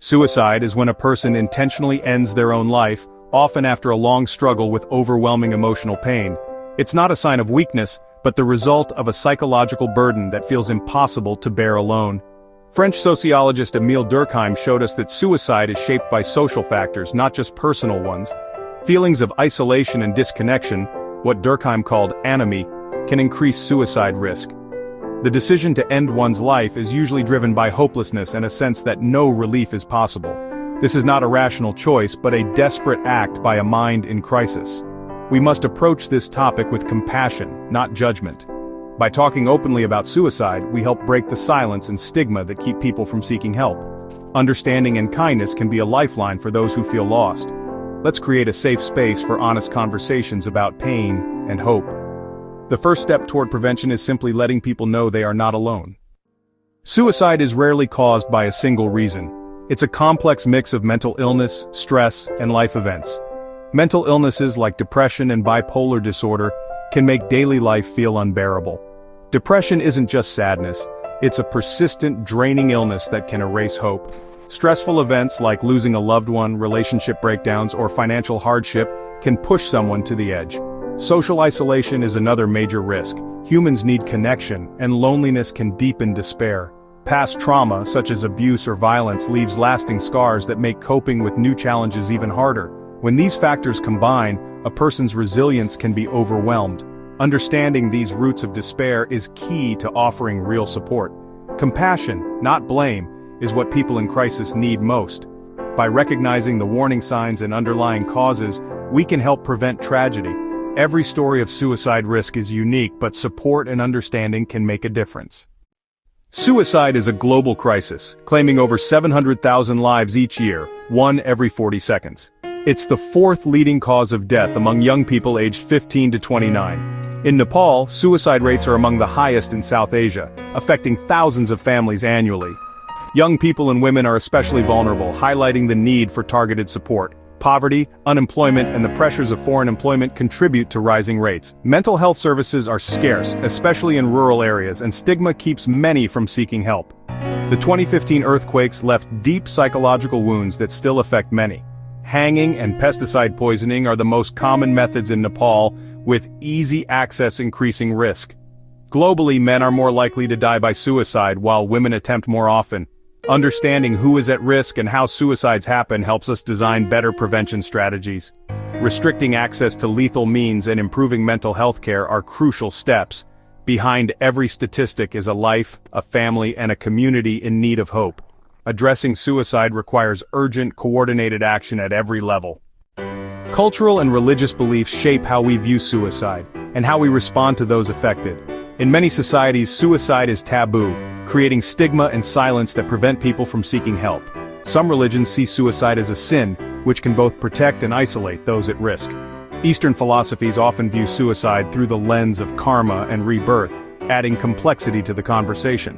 Suicide is when a person intentionally ends their own life, often after a long struggle with overwhelming emotional pain. It's not a sign of weakness, but the result of a psychological burden that feels impossible to bear alone. French sociologist Émile Durkheim showed us that suicide is shaped by social factors, not just personal ones. Feelings of isolation and disconnection, what Durkheim called anomie, can increase suicide risk. The decision to end one's life is usually driven by hopelessness and a sense that no relief is possible. This is not a rational choice, but a desperate act by a mind in crisis. We must approach this topic with compassion, not judgment. By talking openly about suicide, we help break the silence and stigma that keep people from seeking help. Understanding and kindness can be a lifeline for those who feel lost. Let's create a safe space for honest conversations about pain and hope. The first step toward prevention is simply letting people know they are not alone. Suicide is rarely caused by a single reason. It's a complex mix of mental illness, stress, and life events. Mental illnesses like depression and bipolar disorder can make daily life feel unbearable. Depression isn't just sadness, it's a persistent, draining illness that can erase hope. Stressful events like losing a loved one, relationship breakdowns, or financial hardship can push someone to the edge. Social isolation is another major risk. Humans need connection, and loneliness can deepen despair. Past trauma, such as abuse or violence, leaves lasting scars that make coping with new challenges even harder. When these factors combine, a person's resilience can be overwhelmed. Understanding these roots of despair is key to offering real support. Compassion, not blame, is what people in crisis need most. By recognizing the warning signs and underlying causes, we can help prevent tragedy. Every story of suicide risk is unique, but support and understanding can make a difference. Suicide is a global crisis, claiming over 700,000 lives each year, one every 40 seconds. It's the fourth leading cause of death among young people aged 15 to 29. In Nepal, suicide rates are among the highest in South Asia, affecting thousands of families annually. Young people and women are especially vulnerable, highlighting the need for targeted support. Poverty, unemployment, and the pressures of foreign employment contribute to rising rates. Mental health services are scarce, especially in rural areas, and stigma keeps many from seeking help. The 2015 earthquakes left deep psychological wounds that still affect many. Hanging and pesticide poisoning are the most common methods in Nepal, with easy access increasing risk. Globally, men are more likely to die by suicide, while women attempt more often. Understanding who is at risk and how suicides happen helps us design better prevention strategies. Restricting access to lethal means and improving mental health care are crucial steps. Behind every statistic is a life, a family, and a community in need of hope. Addressing suicide requires urgent, coordinated action at every level. Cultural and religious beliefs shape how we view suicide, and how we respond to those affected. In many societies, suicide is taboo, creating stigma and silence that prevent people from seeking help. Some religions see suicide as a sin, which can both protect and isolate those at risk. Eastern philosophies often view suicide through the lens of karma and rebirth, adding complexity to the conversation.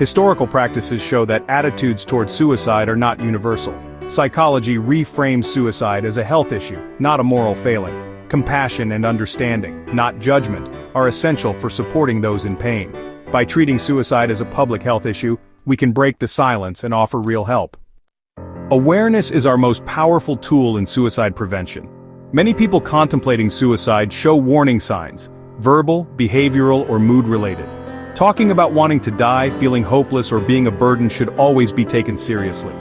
Historical practices show that attitudes toward suicide are not universal. Psychology reframes suicide as a health issue, not a moral failing. Compassion and understanding, not judgment, are essential for supporting those in pain. By treating suicide as a public health issue, we can break the silence and offer real help. Awareness is our most powerful tool in suicide prevention. Many people contemplating suicide show warning signs, verbal, behavioral, or mood-related. Talking about wanting to die, feeling hopeless, or being a burden should always be taken seriously.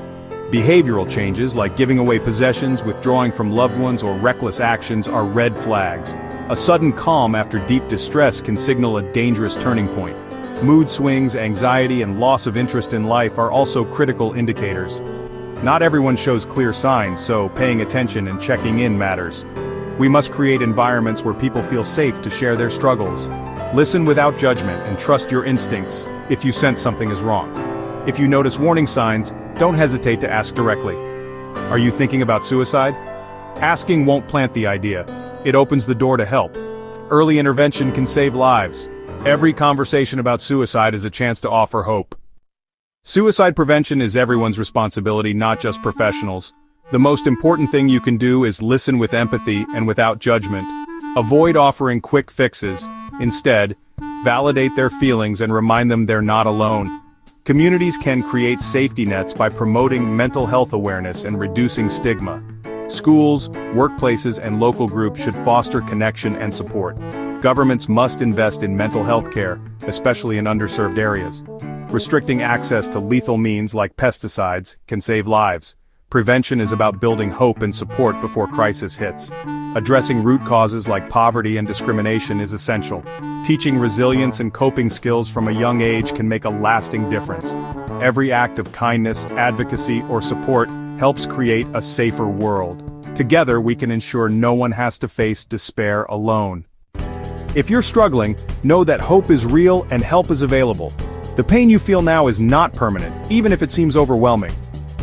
Behavioral changes like giving away possessions, withdrawing from loved ones, or reckless actions are red flags. A sudden calm after deep distress can signal a dangerous turning point. Mood swings, anxiety, and loss of interest in life are also critical indicators. Not everyone shows clear signs, so paying attention and checking in matters. We must create environments where people feel safe to share their struggles. Listen without judgment and trust your instincts if you sense something is wrong. If you notice warning signs, don't hesitate to ask directly. Are you thinking about suicide? Asking won't plant the idea. It opens the door to help. Early intervention can save lives. Every conversation about suicide is a chance to offer hope. Suicide prevention is everyone's responsibility, not just professionals. The most important thing you can do is listen with empathy and without judgment. Avoid offering quick fixes. Instead, validate their feelings and remind them they're not alone. Communities can create safety nets by promoting mental health awareness and reducing stigma. Schools, workplaces, and local groups should foster connection and support. Governments must invest in mental health care, especially in underserved areas. Restricting access to lethal means like pesticides can save lives. Prevention is about building hope and support before crisis hits. Addressing root causes like poverty and discrimination is essential. Teaching resilience and coping skills from a young age can make a lasting difference. Every act of kindness, advocacy, or support helps create a safer world. Together we can ensure no one has to face despair alone. If you're struggling, know that hope is real and help is available. The pain you feel now is not permanent, even if it seems overwhelming.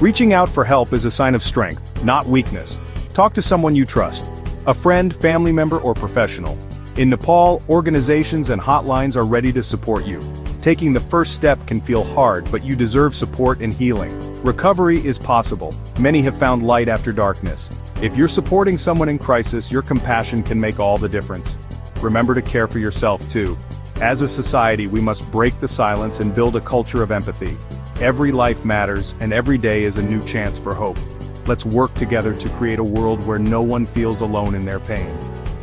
Reaching out for help is a sign of strength, not weakness. Talk to someone you trust, a friend, family member, or professional. In Nepal, organizations and hotlines are ready to support you. Taking the first step can feel hard, but you deserve support and healing. Recovery is possible. Many have found light after darkness. If you're supporting someone in crisis, your compassion can make all the difference. Remember to care for yourself too. As a society, we must break the silence and build a culture of empathy. Every life matters, and every day is a new chance for hope. Let's work together to create a world where no one feels alone in their pain.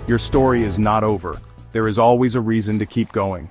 Your story is not over. There is always a reason to keep going.